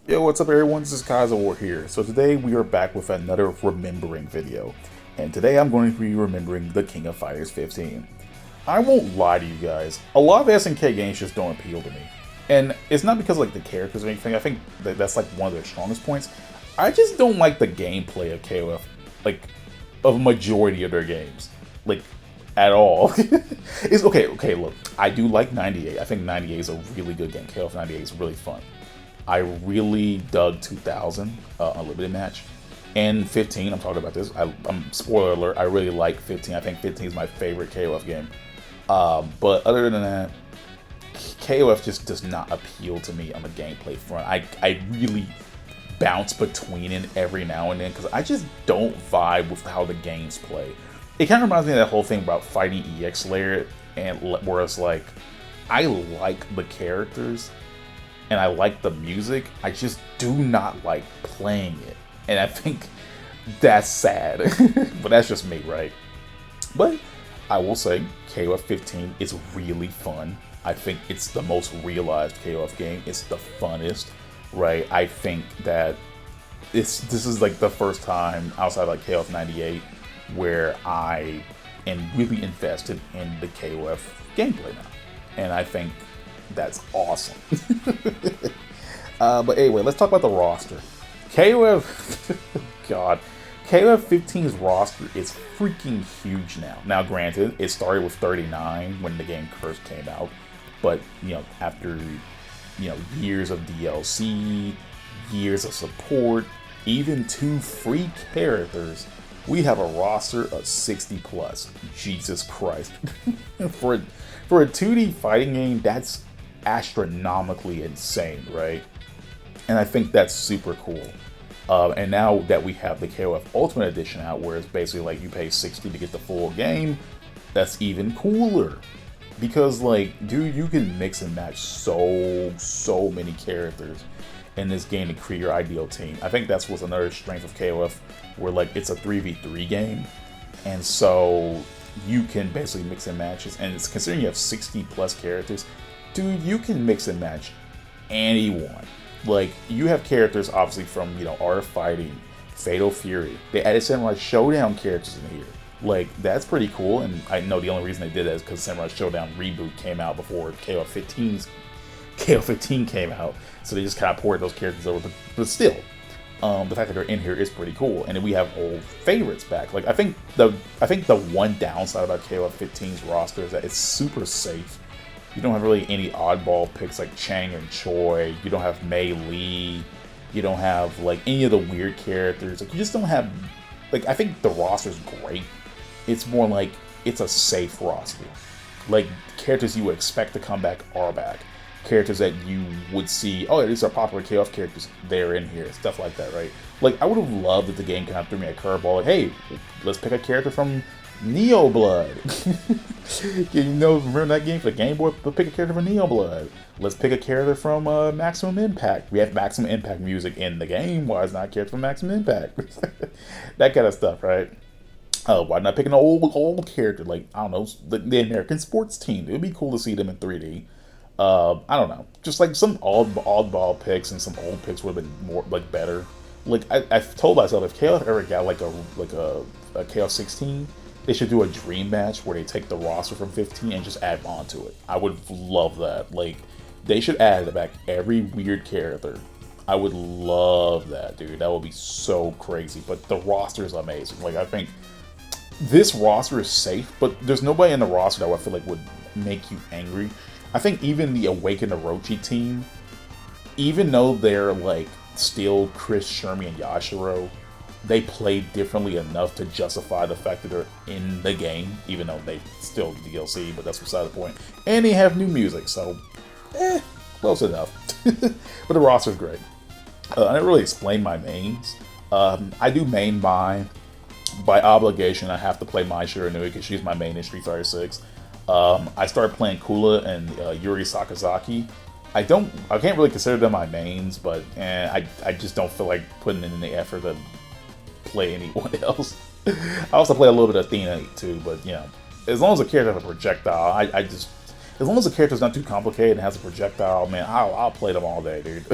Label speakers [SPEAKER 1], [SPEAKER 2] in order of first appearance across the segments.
[SPEAKER 1] Yo, what's up everyone? This is Kaizouwar here. So today we are back with another remembering video. And today I'm going to be remembering the King of Fighters 15. I won't lie to you guys, a lot of SNK games just don't appeal to me. And it's not because like the characters or anything, I think that's like one of their strongest points. I just don't like the gameplay of KOF, like, of a majority of their games. Like, at all. It's okay, look, I do like 98. I think 98 is a really good game. KOF 98 is really fun. I really dug 2000 Unlimited Match, and 15. I'm talking about this. I'm spoiler alert. I really like 15. I think 15 is my favorite KOF game. But other than that, KOF just does not appeal to me on the gameplay front. I really bounce between it every now and then because I just don't vibe with how the games play. It kind of reminds me of that whole thing about fighting EX Layer, and where it's like, I like the characters and I like the music, I just do not like playing it. And I think that's sad. But that's just me, right? But I will say, KOF 15 is really fun. I think it's the most realized KOF game. It's the funnest, right? I think that this is like the first time outside of like KOF 98 where I am really invested in the KOF gameplay now. And I think that's awesome. But anyway, let's talk about the roster. KOF, God, KOF 15's roster is freaking huge now. Now, granted, it started with 39 when the game first came out, but after years of DLC, years of support, even 2 free characters, we have a roster of 60 plus. Jesus Christ. For a 2D fighting game, that's astronomically insane, right? And I think that's super cool. And now that we have the KOF Ultimate Edition out, where it's basically like you pay 60 to get the full game, that's even cooler. Because, like, dude, you can mix and match so many characters in this game to create your ideal team. I think that's what's another strength of KOF, where like it's a 3v3 game, and so you can basically mix and matches. And it's considering you have 60 plus characters, dude, you can mix and match anyone. Like, you have characters obviously from Art of Fighting, Fatal Fury. They added Samurai Showdown characters in here. Like, that's pretty cool. And I know the only reason they did that is because Samurai Showdown reboot came out before KOF 15 came out, so they just kind of poured those characters over. But still, the fact that they're in here is pretty cool. And then we have old favorites back. Like, I think the one downside about KOF 15's roster is that it's super safe. You don't have really any oddball picks like Chang and Choi. You don't have Mei Lee. You don't have like any of the weird characters. Like, you just don't have, like, I think the roster's great. It's more like it's a safe roster. Like, characters you would expect to come back are back. Characters that you would see, oh, these are popular KOF characters, they're in here, stuff like that, right? Like, I would have loved if the game kind of threw me a curveball, like, hey, let's pick a character from Neo Blood. Remember that game for the Game Boy? Let's pick a character from Neo Blood. Let's pick a character from Maximum Impact. We have Maximum Impact music in the game. Why is not a character from Maximum Impact? That kind of stuff, right? Why not pick an old character, like, I don't know, the American sports team? It would be cool to see them in 3D. I don't know, just like some oddball picks and some old picks would have been more like better. Like, I've told myself, if KOF ever got like a KOF 16, they should do a dream match where they take the roster from 15 and just add on to it. I would love that. Like, they should add back every weird character. I would love that, dude. That would be so crazy. But the roster is amazing. Like, I think this roster is safe, but there's nobody in the roster that I feel like would make you angry. I think even the Awaken Orochi team, even though they're like still Chris, Shermie, and Yashiro, they play differently enough to justify the fact that they're in the game, even though they still DLC, but that's beside the point. And they have new music, so close enough. But the roster's great. I didn't really explain my mains. I do main by obligation. I have to play Mai Shiranui because she's my main in Street Fighter 6. I started playing Kula and Yuri Sakazaki. I can't really consider them my mains, but I just don't feel like putting in the effort to play anyone else. I also play a little bit of Athena too, but as long as the character has a projectile, as long as the character's not too complicated and has a projectile, man, I'll play them all day, dude.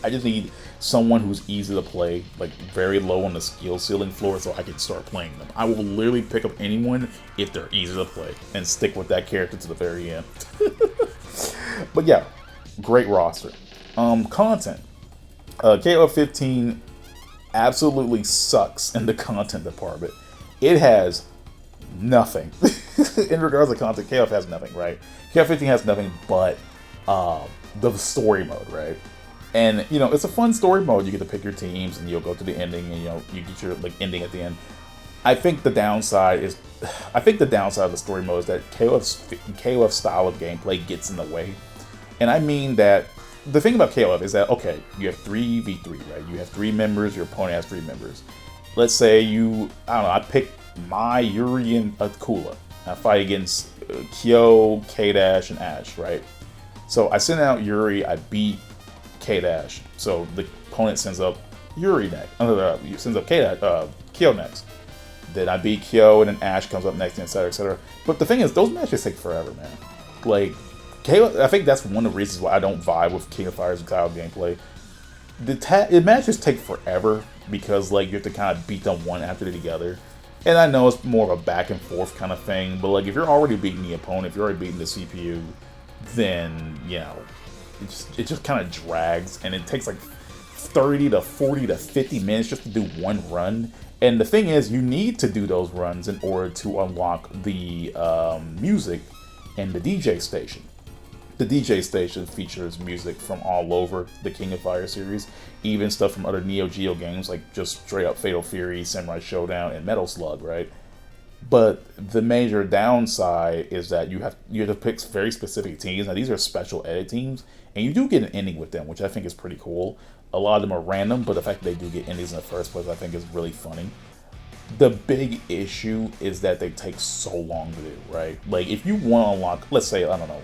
[SPEAKER 1] I just need someone who's easy to play, like very low on the skill ceiling floor, so I can start playing them. I will literally pick up anyone if they're easy to play and stick with that character to the very end. But yeah, great roster. Content. KOF 15 absolutely sucks in the content department. It has nothing. In regards to content, KOF has nothing, right? KOF 15 has nothing but the story mode, right? And, you know, it's a fun story mode. You get to pick your teams, and you'll go to the ending, and, you know, you get your, like, ending at the end. I think the downside of the story mode is that KOF's style of gameplay gets in the way. And I mean that, the thing about KOF is that, okay, you have 3v3, right? You have 3 members, your opponent has 3 members. Let's say I pick my Yuri and Akula. I fight against Kyo, K-Dash, and Ash, right? So I send out Yuri, I beat K-Dash. So the opponent sends up Yuri next. Sends up Kyo next. Then I beat Kyo, and then Ash comes up next, etc., etc. But the thing is, those matches take forever, man. Like, I think that's one of the reasons why I don't vibe with King of Fire's style gameplay. The matches take forever because, like, you have to kind of beat them one after the together. And I know it's more of a back and forth kind of thing, but, like, if you're already beating the opponent, if you're already beating the CPU, then, you know, it just kind of drags, and it takes like 30 to 40 to 50 minutes just to do one run. And the thing is, you need to do those runs in order to unlock the music and the DJ station. The DJ station features music from all over the King of Fire series, even stuff from other Neo Geo games like just straight up Fatal Fury, Samurai Showdown, and Metal Slug, right? But the major downside is that you have to pick very specific teams. Now these are special edit teams, and you do get an ending with them, which I think is pretty cool. A lot of them are random, but the fact that they do get endings in the first place, I think is really funny. The big issue is that they take so long to do, right? Like, if you want to unlock, let's say, I don't know,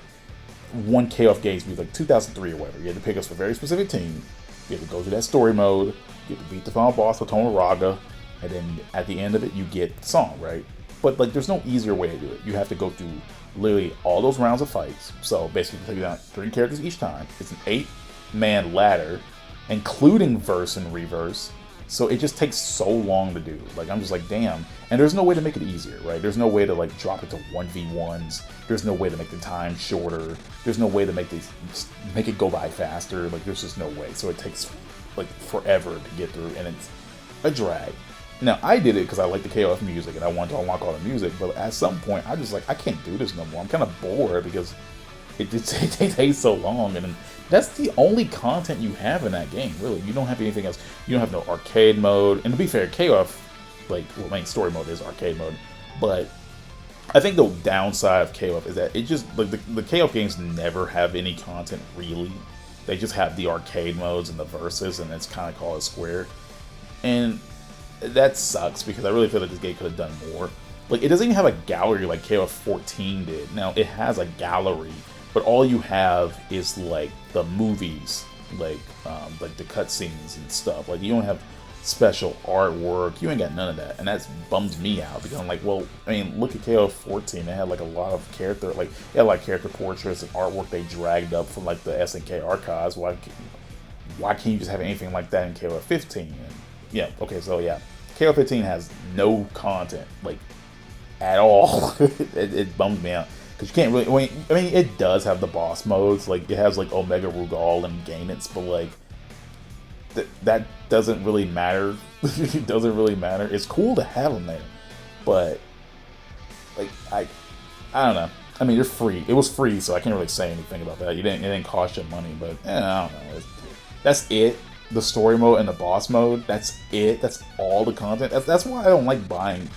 [SPEAKER 1] one KOF games be like 2003 or whatever, you had to pick us for a very specific team, you have to go through that story mode, you have to beat the final boss with Tomoraga, and then at the end of it, you get the song, right? But, like, there's no easier way to do it. You have to go through literally all those rounds of fights. So, basically, take down 3 characters each time. It's an 8-man ladder, including verse and reverse. So, it just takes so long to do. Like, I'm just like, damn. And there's no way to make it easier, right? There's no way to, like, drop it to 1v1s. There's no way to make the time shorter. There's no way to make it go by faster. Like, there's just no way. So, it takes, like, forever to get through, and it's a drag. Now, I did it because I like the KOF music and I wanted to unlock all the music, but at some point, I just like, I can't do this no more. I'm kind of bored because it takes so long, and that's the only content you have in that game, really. You don't have anything else. You don't have no arcade mode, and to be fair, KOF, like, well, main story mode is arcade mode, but I think the downside of KOF is that it just, like, the KOF games never have any content, really. They just have the arcade modes and the verses, and it's kind of called a square. And that sucks because I really feel like this game could have done more. Like, it doesn't even have a gallery like KOF 14 did. Now, it has a gallery, but all you have is, like, the movies, like the cutscenes and stuff. Like, you don't have special artwork. You ain't got none of that, and that bums me out because I'm like, well, I mean, look at KOF 14. They had, like, a lot of character, like, they had, like, character portraits and artwork they dragged up from, like, the SNK archives. Why can't you just have anything like that in KOF 15? And yeah, okay, so yeah. KOF 15 has no content, like, at all. it bums me out. Because you can't really, I mean, it does have the boss modes. Like, it has, like, Omega Rugal and Gainitz, but, like, that doesn't really matter. It doesn't really matter. It's cool to have them there. But, like, I don't know. I mean, they're free. It was free, so I can't really say anything about that. It didn't cost you money, but, I don't know. That's it. The story mode and the boss mode, that's it. That's all the content. That's why I don't like buying.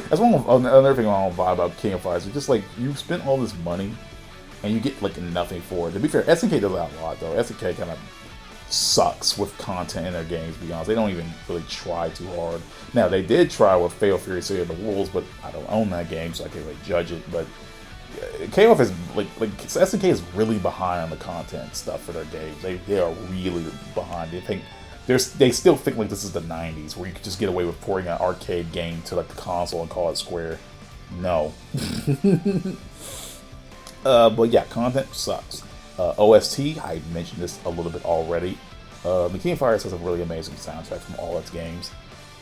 [SPEAKER 1] That's another thing I don't buy about King of Fighters. It's just like, you spent all this money and you get, like, nothing for it. To be fair, SNK does that a lot, though. SNK kind of sucks with content in their games, to be honest. They don't even really try too hard. Now, they did try with Fatal Fury City of the Wolves, but I don't own that game, so I can't really judge it. But KOF is, like SNK is really behind on the content stuff for their games. They are really behind. They still think like this is the 90s, where you could just get away with porting an arcade game to, like, the console and call it Square. No. But yeah, content sucks. OST, I mentioned this a little bit already. The King of Fighters has a really amazing soundtrack from all its games,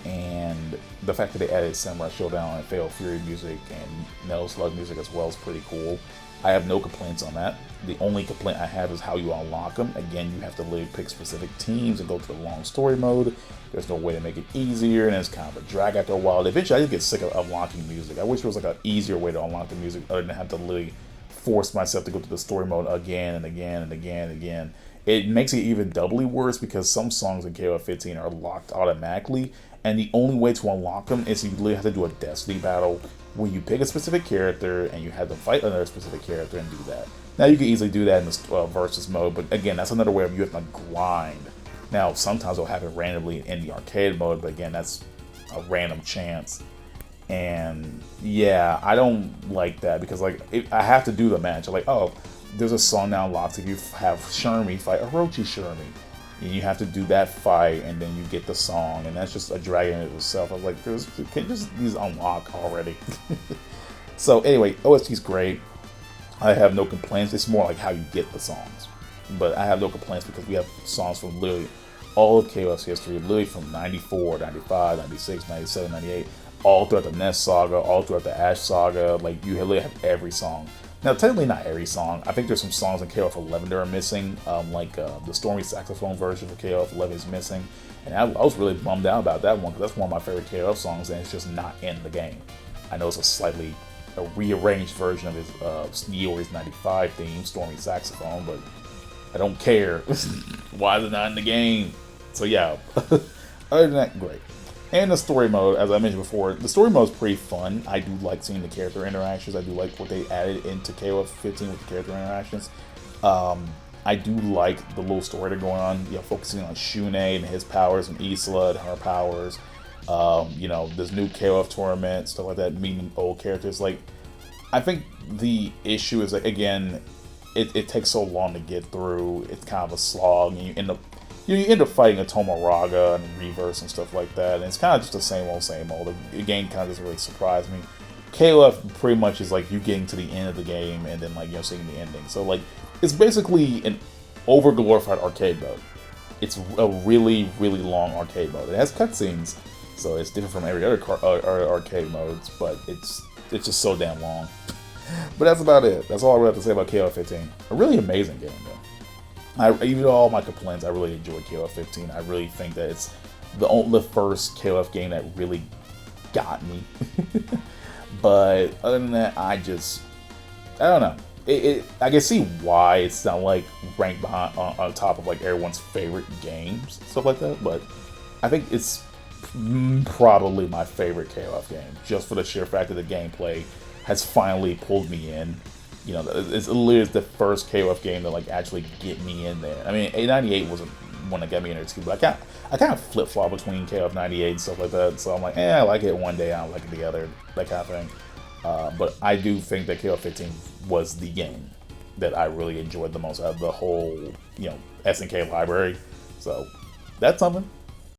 [SPEAKER 1] and the fact that they added Samurai Showdown and Fatal Fury music and Metal Slug music as well is pretty cool. I have no complaints on that. The only complaint I have is how you unlock them. Again, you have to literally pick specific teams and go to the long story mode. There's no way to make it easier, and it's kind of a drag after a while. Eventually, I just get sick of unlocking music. I wish there was like an easier way to unlock the music other than have to literally force myself to go to the story mode again and again and again and again. It makes it even doubly worse because some songs in KOF 15 are locked automatically, and the only way to unlock them is you literally have to do a Destiny battle where you pick a specific character and you have to fight another specific character and do that. Now you can easily do that in the versus mode, but again, that's another way of you have to grind. Now sometimes it'll happen randomly in the arcade mode, but again, that's a random chance. And yeah, I don't like that because like I have to do the match. I'm like, oh, there's a song now unlocked if you have Shermie fight Orochi Shermie. And you have to do that fight, and then you get the song, and that's just a drag in itself. I was like, can just these unlock already? So anyway, OST's great. I have no complaints. It's more like how you get the songs. But I have no complaints because we have songs from literally all of KOF's history, literally from 94, 95, 96, 97, 98, all throughout the NES saga, all throughout the Ash saga. Like, you literally have every song. Now, technically not every song. I think there's some songs in KOF 11 that are missing, like the Stormy Saxophone version for KOF 11 is missing. And I was really bummed out about that one because that's one of my favorite KOF songs, and it's just not in the game. I know it's a rearranged version of his Sneori's 95 theme, Stormy Saxophone, but I don't care. Why is it not in the game? So yeah, other than that, great. And the story mode, as I mentioned before, the story mode is pretty fun. I do like seeing the character interactions. I do like what they added into KOF 15 with the character interactions. I do like the little story they're going on, focusing on Shune and his powers and Isla and her powers. This new KOF tournament, stuff like that, meeting old characters. Like, I think the issue is that, again, it takes so long to get through. It's kind of a slog, and you end up fighting a Tomoraga and Reverse and stuff like that, and it's kind of just the same old. The game kind of doesn't really surprise me. KOF pretty much is like you getting to the end of the game and then seeing the ending. So like, it's basically an over-glorified arcade mode. It's a really, really long arcade mode. It has cutscenes, so it's different from every other arcade modes, but it's just so damn long. But that's about it. That's all I really have to say about KOF 15. A really amazing game, though. Even all my complaints, I really enjoyed KOF 15. I really think that it's the first KOF game that really got me. But other than that, I don't know. I can see why it's not like ranked behind on top of like everyone's favorite games, stuff like that. But I think it's probably my favorite KOF game, just for the sheer fact that the gameplay has finally pulled me in. It's literally the first KOF game to like actually get me in there. I mean, A98 wasn't one that got me in there too, but I kind of flip flop between KOF 98 and stuff like that. So I'm like, I like it one day, I don't like it the other, that kind of thing. But I do think that KOF 15 was the game that I really enjoyed the most out of the whole, SNK library. So that's something.